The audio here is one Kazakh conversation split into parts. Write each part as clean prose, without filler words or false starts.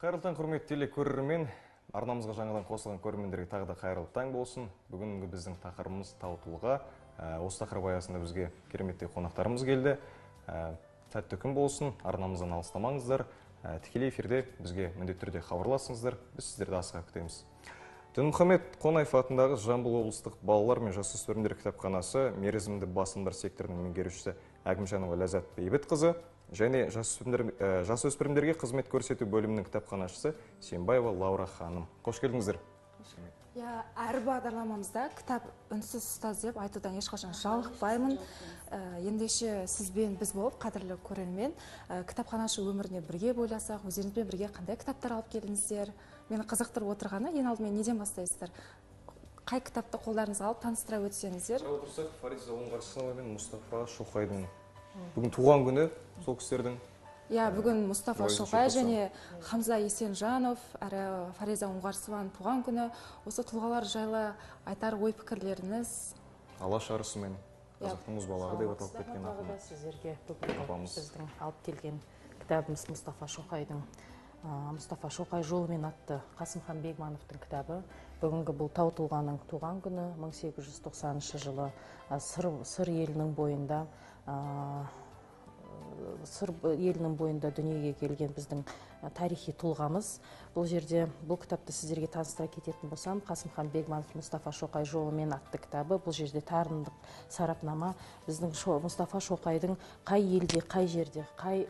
Қайырлы таң, құрметті телекөрермен, арнамызға жаңадан қосылған көрермендерге тағы да қайырлы таң болсын. Бүгінгі біздің тақырыбымыз тау тұлға. Осы тақырып аясында бізге кереметтей қонақтарымыз келді. Тәтті күн болсын, арнамыздан алыстамаңыздар. Тікелей эфирде бізге міндетті түрде хабарласыңыздар. Біз сіздерді асыға күтеміз. Дінмұхамед Қонаев атындағы Жамбыл облыстық балалар мен жасөспірімдер кітапханасы мерзімді басылымдар секторының меңгерушісі Әкімжанова Ләззат Бейбітқызы және жасөспірімдерге қызмет көрсету бөлімінің кітапханашысы Сембаева Лаура ханым. Қош келдіңіздер. Әр бағдарламамызда кітап үнсіз ұстаз деп айтудан ешқашан жалықпаймын. Ендеше сізбен біз болып, қадірлі көрермен, кітапханашы өміріне бірге бойласақ, өздеріңізбен бірге қандай кітаптар алып келдіңіздер? Мені қызықтырып отырғаны, ең алдымен неден бастайсыздар? Қай кітапты қолдарыңызға алып таныстыра өтсеңіздер? Отырсақ, Фариза Оңғарсынова мен Мұстафа Шоқайдың бүгін туған күні, сол кісілердің. Бүгін Мұстафа Шоқай және Хамза Есенжанов, әрі Фариза Оңғарсынованың туған күні. Осы тұлғалар жайлы айтар ой пікірлеріңіз? Алаш арысы мен қазақтың мұзбалағы деп аталып кеткен ақын. Сіздерге бүгін біздің алып келген кітабымыз Мұстафа Шоқайдың Мұстафа Шоқай жолымен атты Қасымхан Бегмановтың кітабы. Бүгінгі бұл тау тұлғаның туған күні 1890 жылы Сыр елінің бойында дүниеге келген біздің тарихи тұлғамыз. Бұл жерде бұл кітапты сіздерге таныстыра кететін болсам, Қасымхан Бегманов Мұстафа Шоқай жолымен атты кітабы. Бұл жерде тарындық сарапнама біздің Мұстафа Шоқайдың қай елде, қай жерде, қай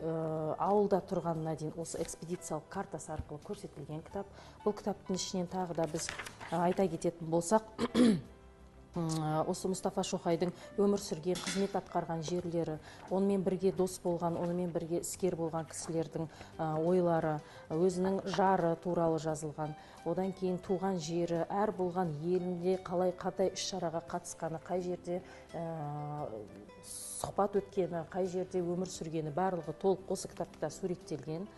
ауылда тұрғанына дейін осы экспедициялық картасы арқылы көрсетілген кітап. Бұл кітаптың ішінен тағы да біз айта кететін болсақ, осы Мұстафа Шоқайдың өмір сүрген, қызмет атқарған жерлері, онымен бірге дос болған, онымен бірге іскер болған кісілердің ойлары, өзінің жары туралы жазылған. Одан кейін туған жері, әр болған елінде қалай қандай іс-шараға қатысқаны, қай жерде сұхбат өткені, қай жерде өмір сүргені барлығы толық осы кітапта суреттелген.